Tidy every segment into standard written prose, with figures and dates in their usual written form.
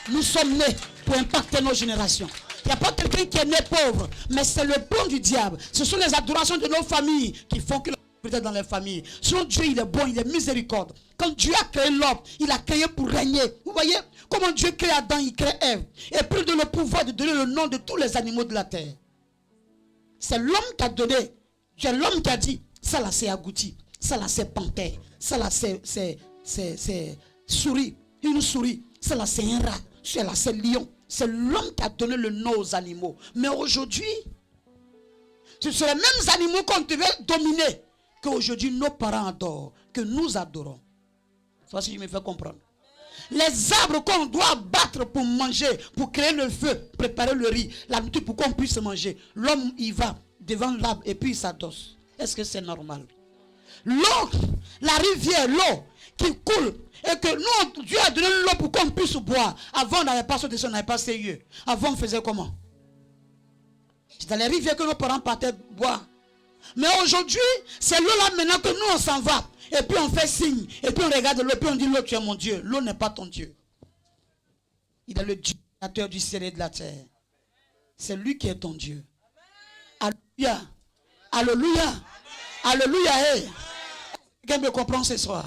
Nous sommes nés pour impacter nos générations. Il n'y a pas quelqu'un qui est né pauvre, mais c'est le plan du diable. Ce sont les adorations de nos familles qui font que la pauvreté dans les familles. Sinon Dieu, il est bon, il est miséricorde. Quand Dieu a créé l'homme, il a créé pour régner. Vous voyez comment Dieu crée Adam, il crée Ève. Et puis il donne le pouvoir de donner le nom de tous les animaux de la terre. C'est l'homme qui a donné. C'est l'homme qui a dit, ça là c'est agouti, ça là c'est panthère, ça là c'est souris, une souris, ça là c'est un rat, ça là c'est lion. C'est l'homme qui a donné le nom aux animaux. Mais aujourd'hui, ce sont les mêmes animaux qu'on devait dominer qu'aujourd'hui nos parents adorent, que nous adorons. Ça, si je me fais comprendre. Les arbres qu'on doit battre pour manger, pour créer le feu, préparer le riz, la nourriture pour qu'on puisse manger. L'homme y va devant l'arbre et puis il s'adosse. Est-ce que c'est normal? L'eau, la rivière, l'eau qui coule, et que nous, Dieu a donné l'eau pour qu'on puisse boire. Avant, on n'avait pas ce dessin, on n'avait pas sérieux. Avant, on faisait comment? C'est dans les rivières que nos parents partaient boire. Mais aujourd'hui, c'est l'eau là maintenant que nous, on s'en va. Et puis on fait signe. Et puis on regarde l'eau, et puis on dit l'eau, tu es mon Dieu. L'eau n'est pas ton Dieu. Il est le Dieu créateur du ciel et de la terre. C'est lui qui est ton Dieu. Alléluia. Alléluia. Alléluia. Hey. Quelqu'un me comprend ce soir?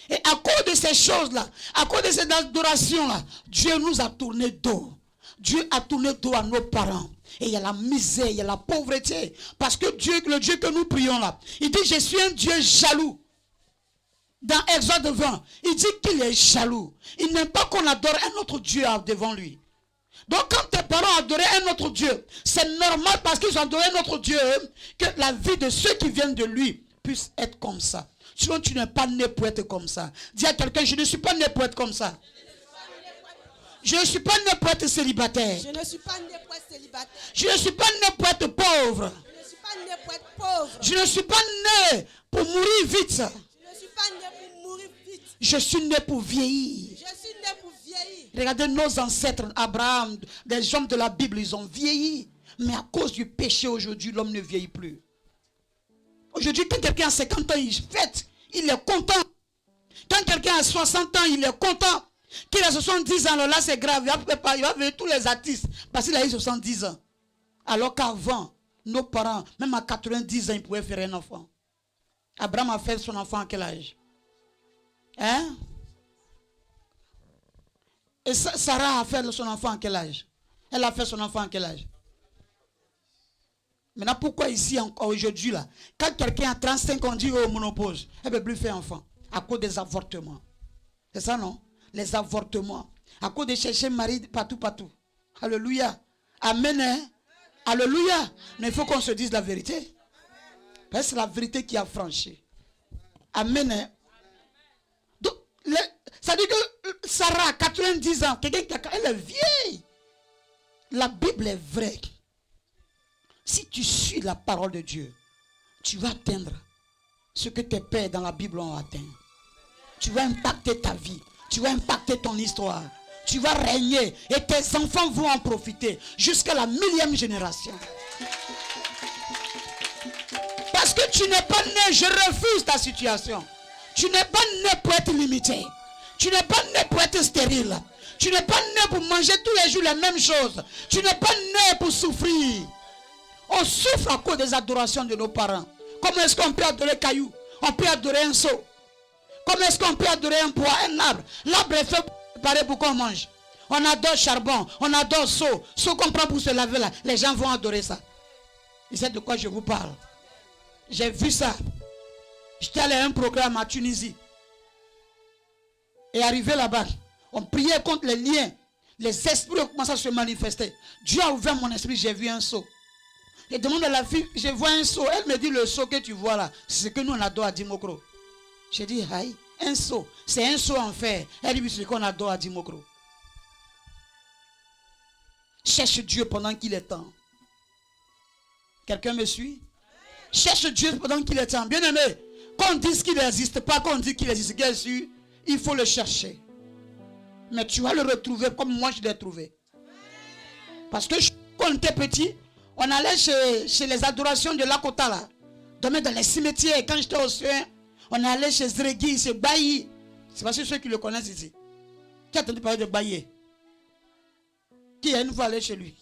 Et à cause de ces choses-là, à cause de ces adorations-là, Dieu nous a tourné dos. Dieu a tourné dos à nos parents. Et il y a la misère, il y a la pauvreté. Parce que Dieu, le Dieu que nous prions là, il dit, je suis un Dieu jaloux. Dans Exode 20, il dit qu'il est jaloux. Il n'aime pas qu'on adore un autre Dieu devant lui. Donc quand tes parents adoraient un autre Dieu, c'est normal parce qu'ils ont adoré un autre Dieu, que la vie de ceux qui viennent de lui puisse être comme ça. Sinon tu n'es pas né pour être comme ça. Dis à quelqu'un, je ne suis pas né pour être comme ça. Je ne suis pas né pour être célibataire. Je ne suis pas né pour être célibataire. Je ne suis pas né pour être pauvre. Je ne suis pas né pour être pauvre. Je ne suis pas né pour mourir vite. Je ne suis pas né pour mourir vite. Je suis né pour vieillir. Je suis né pour vieillir. Regardez nos ancêtres, Abraham, des hommes de la Bible, ils ont vieilli. Mais à cause du péché aujourd'hui, l'homme ne vieillit plus. Aujourd'hui, quand quelqu'un a 50 ans, il fête, il est content. Quand quelqu'un a 60 ans, il est content. Qu'il a 70 ans, alors là c'est grave. Il va venir tous les artistes parce qu'il a eu 70 ans. Alors qu'avant, nos parents, même à 90 ans, ils pouvaient faire un enfant. Abraham a fait son enfant à quel âge? Hein? Et Sarah a fait son enfant à quel âge? Elle a fait son enfant à quel âge? Maintenant, pourquoi ici, aujourd'hui, là, quand quelqu'un a 35 ans, on dit oh, monopause, elle ne peut plus faire enfant à cause des avortements. C'est ça, non? Les avortements. À cause de chercher mari partout, partout. Alléluia. Amen. Hein? Alléluia. Mais il faut qu'on se dise la vérité. Parce que c'est la vérité qui a franchi. Amen. Hein? Donc, ça dit que Sarah a 90 ans. Elle est vieille. La Bible est vraie. Si tu suis la parole de Dieu, tu vas atteindre ce que tes pères dans la Bible ont atteint. Tu vas impacter ta vie. Tu vas impacter ton histoire. Tu vas régner. Et tes enfants vont en profiter. Jusqu'à la 1000e génération. Parce que tu n'es pas né. Je refuse ta situation. Tu n'es pas né pour être limité. Tu n'es pas né pour être stérile. Tu n'es pas né pour manger tous les jours les mêmes choses. Tu n'es pas né pour souffrir. On souffre à cause des adorations de nos parents. Comment est-ce qu'on peut adorer caillou? On peut adorer un seau. Comment est-ce qu'on peut adorer un bois, un arbre? L'arbre est fait préparé pour qu'on mange. On adore charbon, on adore seau. Seau qu'on prend pour se laver là. Les gens vont adorer ça. Et c'est de quoi je vous parle. J'ai vu ça. J'étais allé à un programme à Tunisie. Et arrivé là-bas, on priait contre les liens. Les esprits ont commencé à se manifester. Dieu a ouvert mon esprit, j'ai vu un seau. Je demande à la fille, je vois un seau. Elle me dit, le seau que tu vois là, c'est ce que nous on adore à Dimokro. J'ai dit, aïe, un seau. C'est un seau en fer. Elle dit, c'est ce qu'on adore à Dimokro. Cherche Dieu pendant qu'il est temps. Quelqu'un me suit? Cherche Dieu pendant qu'il est temps. Bien aimé, quand on dit qu'il n'existe pas, quand on dit qu'il existe, bien sûr, il faut le chercher. Mais tu vas le retrouver comme moi je l'ai trouvé. Parce que quand on était petit, on allait chez les adorations de Lakota là. Dormait dans les cimetières. Et quand j'étais au soin, on allait chez Zregi, chez Bailly. C'est parce que ceux qui le connaissent ici. Qui a entendu parler de Bailly? Qui est une fois allé chez lui?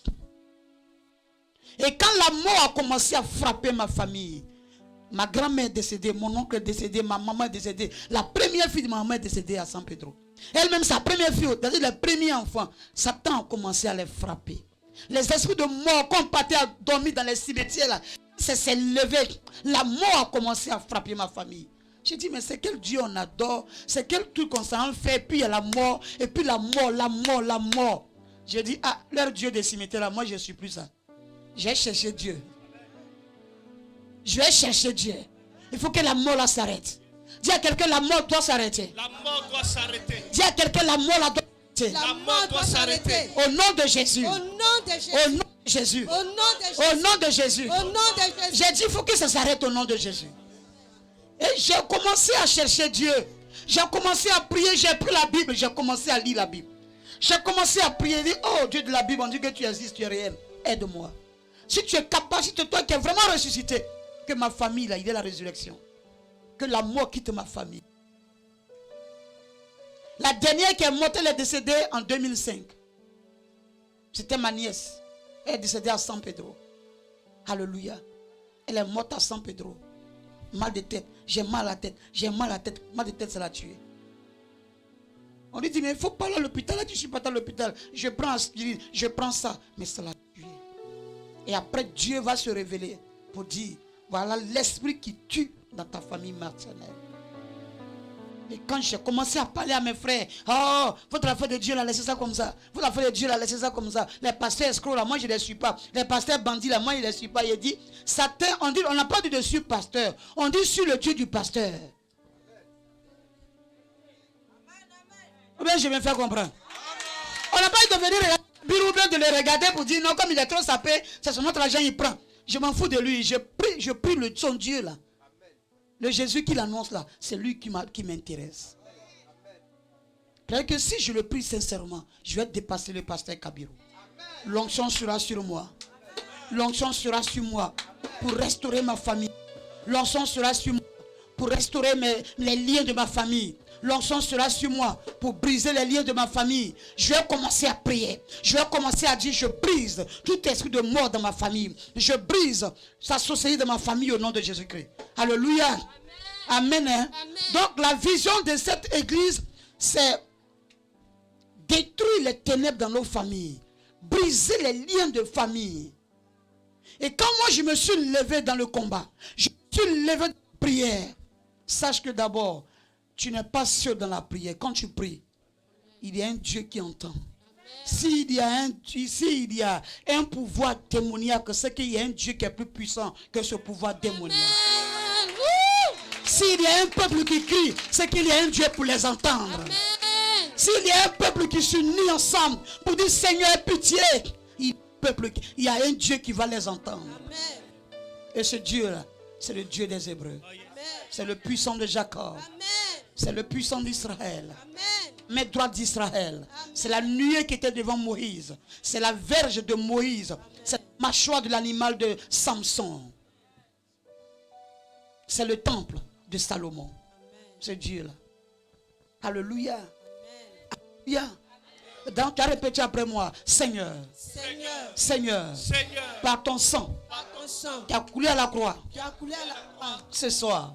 Et quand la mort a commencé à frapper ma famille, ma grand-mère est décédée, mon oncle est décédé, ma maman est décédée. La première fille de ma maman est décédée à San Pedro. Elle-même, sa première fille, c'est-à-dire les premiers enfants, Satan a commencé à les frapper. Les esprits de mort, qu'on partait à dormir dans les cimetières, là, ça s'est levé. La mort a commencé à frapper ma famille. J'ai dit, mais c'est quel Dieu on adore? C'est quel truc qu'on s'en fait? Puis il y a la mort, et puis la mort, la mort, la mort. J'ai dit, ah, leur Dieu des cimetières, là, moi je ne suis plus ça. J'ai cherché Dieu. Je vais chercher Dieu. Il faut que la mort là s'arrête. Dis à quelqu'un, la mort doit s'arrêter. La mort doit s'arrêter. Dis à quelqu'un, la mort là doit s'arrêter. La mort doit s'arrêter. Au nom de Jésus. Au nom de Jésus. Au nom de Jésus. Au nom de Jésus. Au nom de Jésus. Au nom de Jésus. J'ai dit, il faut que ça s'arrête au nom de Jésus. Et j'ai commencé à chercher Dieu. J'ai commencé à prier, j'ai pris la Bible, j'ai commencé à lire la Bible. J'ai commencé à prier, dit, oh Dieu de la Bible, on dit que tu existes, tu es réel. Aide-moi. Si tu es capable, si tu es toi qui es vraiment ressuscité, que ma famille, là, il est la résurrection. Que la mort quitte ma famille. La dernière qui est morte, elle est décédée en 2005. C'était ma nièce. Elle est décédée à San Pedro. Alléluia. Elle est morte à San Pedro. Mal de tête. J'ai mal à la tête. J'ai mal à la tête. Mal de tête, ça l'a tué. On lui dit, mais il ne faut pas aller à l'hôpital. Là, je ne suis pas à l'hôpital. Je prends aspirine, je prends ça. Mais ça l'a tué. Et après, Dieu va se révéler pour dire, voilà l'esprit qui tue dans ta famille maternelle. Et quand j'ai commencé à parler à mes frères, oh, votre affaire de Dieu là, laissez ça comme ça. Votre affaire de Dieu là, laissez ça comme ça. Les pasteurs escrocs là, moi je ne les suis pas. Les pasteurs bandits là, moi je ne les suis pas. Il dit, Satan, on n'a pas dit de sur pasteur. On dit sur le Dieu du pasteur. Ou bien je vais me faire comprendre. On n'a pas dit de venir regarder le bureau ou bien de le regarder pour dire non, comme il est trop sapé, c'est son autre argent il prend. Je m'en fous de lui. Je prie son Dieu là. Le Jésus qu'il annonce là, c'est lui qui m'intéresse. C'est-à-dire que si je le prie sincèrement, je vais dépasser le pasteur Kabirou. L'onction sera sur moi. L'onction sera sur moi pour restaurer ma famille. L'onction sera sur moi pour restaurer les liens de ma famille. L'onction sera sur moi pour briser les liens de ma famille. Je vais commencer à prier. Je vais commencer à dire, je brise tout esprit de mort dans ma famille. Je brise sa société de ma famille au nom de Jésus-Christ. Alléluia. Amen. Amen. Donc la vision de cette église, c'est détruire les ténèbres dans nos familles. Briser les liens de famille. Et quand moi je me suis levé dans le combat, je me suis levé dans la prière, sache que d'abord, tu n'es pas seul dans la prière. Quand tu pries, il y a un Dieu qui entend. S'il y a un pouvoir démoniaque, c'est qu'il y a un Dieu qui est plus puissant que ce pouvoir démoniaque. S'il y a un peuple qui crie, c'est qu'il y a un Dieu pour les entendre. S'il y a un peuple qui s'unit ensemble pour dire Seigneur, pitié, il y a un Dieu qui va les entendre. Et ce Dieu-là, c'est le Dieu des Hébreux. C'est le puissant de Jacob. C'est le puissant d'Israël. Mes droits d'Israël. C'est la nuée qui était devant Moïse. C'est la verge de Moïse. C'est la mâchoire de l'animal de Samson. C'est le temple de Salomon. C'est Dieu-là. Alléluia. Alléluia. Donc, tu as répété après moi. Seigneur. Seigneur. Par ton sang. Qui a coulé à la croix. Ce soir.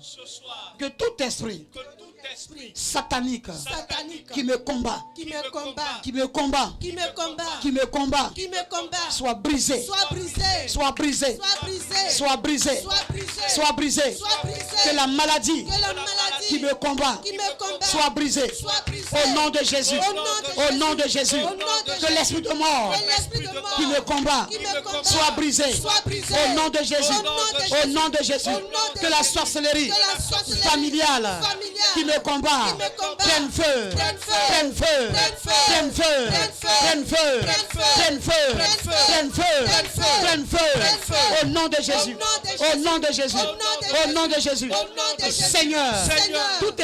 Que tout esprit satanique qui me combat, soit brisé, que la maladie qui me combat soit brisée au nom de Jésus, au nom de Jésus, que l'esprit de mort qui me combat soit brisé au nom de Jésus, au nom de Jésus, que la sorcellerie familiale qui me combat prenne feu, prenne feu, prenne feu, prenne feu, prenne feu, prenne feu, prenne feu, au nom de Jésus, au nom de Jésus, au nom de Jésus. Seigneur, tout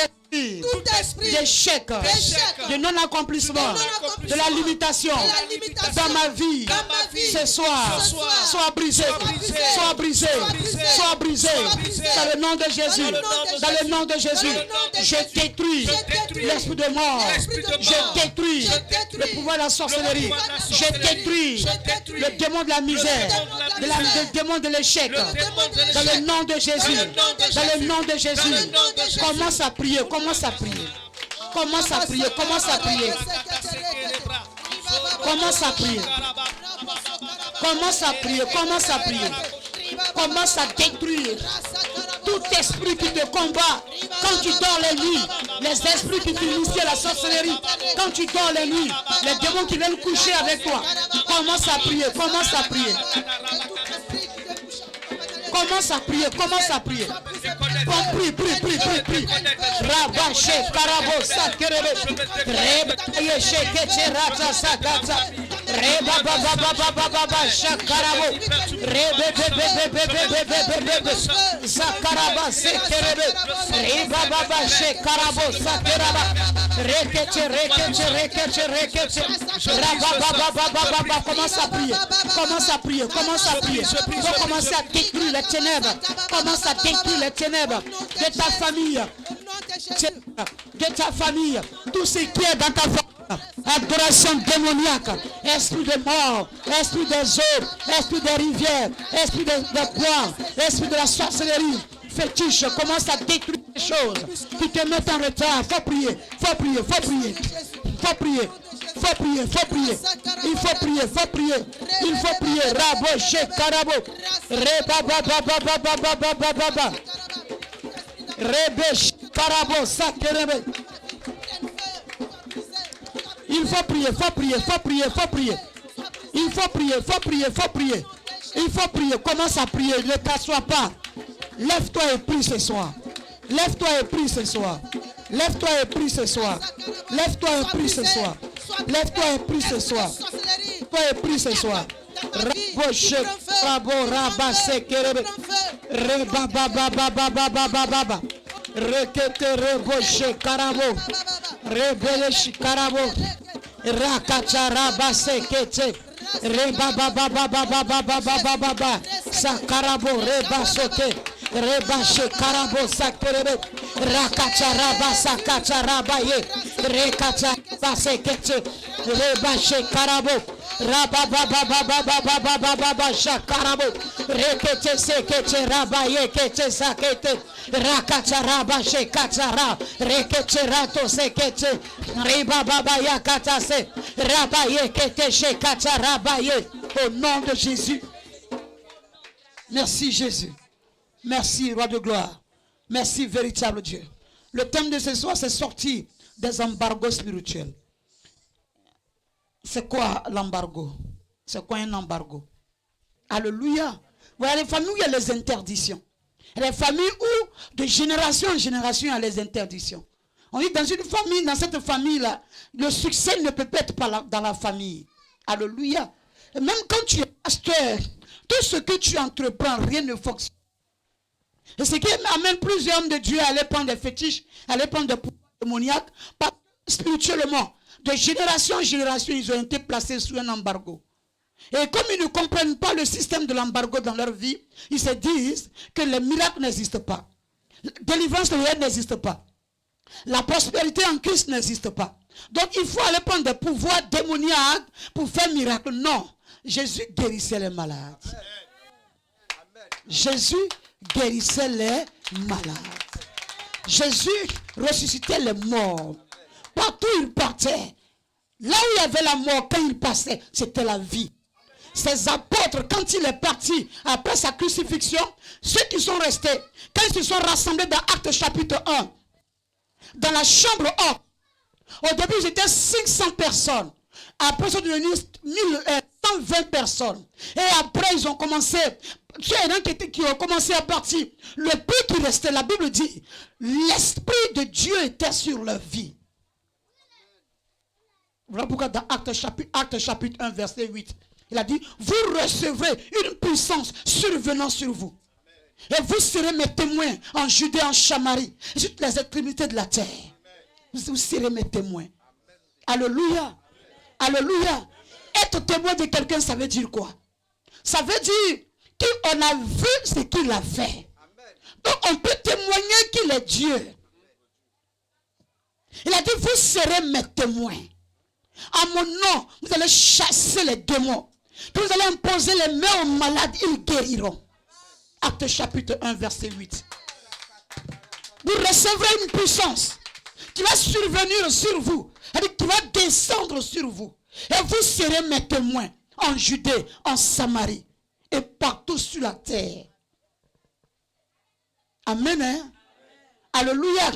esprit d'échec, de non-accomplissement, de la limitation dans ma vie, ce soir, soit brisé, soit brisé, soit brisé, dans le nom de Jésus, dans le nom de Jésus. Je détruis l'esprit de mort, je détruis le pouvoir de la sorcellerie, je détruis le démon de la misère, le démon de l'échec, dans le nom de Jésus, dans le nom de Jésus. Commence à prier, commence à prier, commence à prier, commence à prier, commence à prier, commence à prier, commence à prier, commence à détruire tout esprit qui te combat quand tu dors les nuits, les esprits qui t'initient à la sorcellerie, quand tu dors les nuits, les démons qui viennent coucher avec toi. Commence à prier, commence à prier. Commence à prier, commence à prier. Prie, prie, prie, prie, prie. Rabaché, Karabo, Sakerebe, Reba, Sheke, Rata, Sakata, Reba, Baba, Shakarabo, Rebe, Sakaraba, Sekerebe, Reba, Baba, Shekarabo, Sakeraba, Rekete, Rababa, commence à prier, commence à prier, commence à prier. Il faut commencer à détruire les ténèbres, commence à détruire les ténèbres de ta famille, tout ce qui est dans ta famille. Adoration démoniaque, esprit de mort, esprit des eaux, esprit des rivières, esprit de bois, esprit de la sorcellerie, fétiche, commence à détruire les choses qui te mettent en retard. Faut prier, faut prier, faut prier, faut prier. Faut prier, faut prier. Il faut prier, faut prier. Il faut prier. Rabo, Shekarabo. Reba, Rebe, Shekarabo, Sakerebe. Il faut prier, faut prier, faut prier, faut prier. Il faut prier, faut prier, faut prier. Il faut prier. Commence à prier. Ne t'assois pas. Lève-toi et prie ce soir. Lève-toi et prie ce soir. Lève-toi et prie ce soir. Lève-toi et prie ce soir. Lève-toi et prie ce soir. Lève-toi et prie ce soir. Rabo, Shekarabo, Raba, Sekerebe. Reba, Baba. Rekete, Rebo, Shekarabo. Rebele, Shekarabo. Rakacha, Raba, Sekete. Reba, Baba. Sakarabo, Reba, Sote. Reba, Shekarabo, Sakerebe. Rakacha, Raba, Sakacha, Rabaye. Rekacha, Basekete. Reba, Shekarabo. Rababa shakarabo rekete sekete rabaye kete sakete rakacha raba shekachara rekete rato sekete ribaba yakata se rabaye kete shekacha rabaye. Au nom de Jésus. Merci Jésus. Merci roi de gloire. Merci véritable Dieu. Le thème de ce soir, c'est sortir des embargos spirituels. C'est quoi l'embargo? C'est quoi un embargo? Alléluia. Voilà les familles où il y a les interdictions. Les familles où de génération en génération il y a les interdictions. On dit dans une famille, dans cette famille-là, le succès ne peut pas être dans la famille. Alléluia. Et même quand tu es pasteur, tout ce que tu entreprends, rien ne fonctionne. Et ce qui amène plusieurs hommes de Dieu à aller prendre des fétiches, à aller prendre des pouvoirs démoniaques, pas spirituellement. De génération en génération, ils ont été placés sous un embargo. Et comme ils ne comprennent pas le système de l'embargo dans leur vie, ils se disent que les miracles n'existent pas. La délivrance réelle n'existe pas. La prospérité en Christ n'existe pas. Donc il faut aller prendre des pouvoirs démoniaques pour faire miracle. Non. Jésus guérissait les malades. Jésus guérissait les malades. Jésus ressuscitait les morts. Partout il partait. Là où il y avait la mort, quand il passait, c'était la vie. Ses apôtres, quand il est parti, après sa crucifixion, ceux qui sont restés, quand ils se sont rassemblés dans Actes chapitre 1, dans la chambre haute, au début ils étaient 500 personnes. Après ils sont devenus 120 personnes. Et après ils ont commencé, il y en a qui ont commencé à partir. Le peu qui restait, la Bible dit, l'Esprit de Dieu était sur leur vie. Voilà pourquoi dans Actes chapitre 1, verset 8, il a dit, vous recevrez une puissance survenant sur vous. Et vous serez mes témoins en Judée, en Samarie, et sur toutes les extrémités de la terre. Vous serez mes témoins. Alléluia. Alléluia. Être témoin de quelqu'un, ça veut dire quoi? Ça veut dire qu'on a vu ce qu'il a fait. Donc on peut témoigner qu'il est Dieu. Il a dit, vous serez mes témoins. En mon nom, vous allez chasser les démons. Vous allez imposer les mains aux malades, ils guériront. Acte chapitre 1, verset 8. Vous recevrez une puissance qui va survenir sur vous, c'est-à-dire qui va descendre sur vous. Et vous serez mes témoins en Judée, en Samarie et partout sur la terre. Amen. Hein? Alléluia.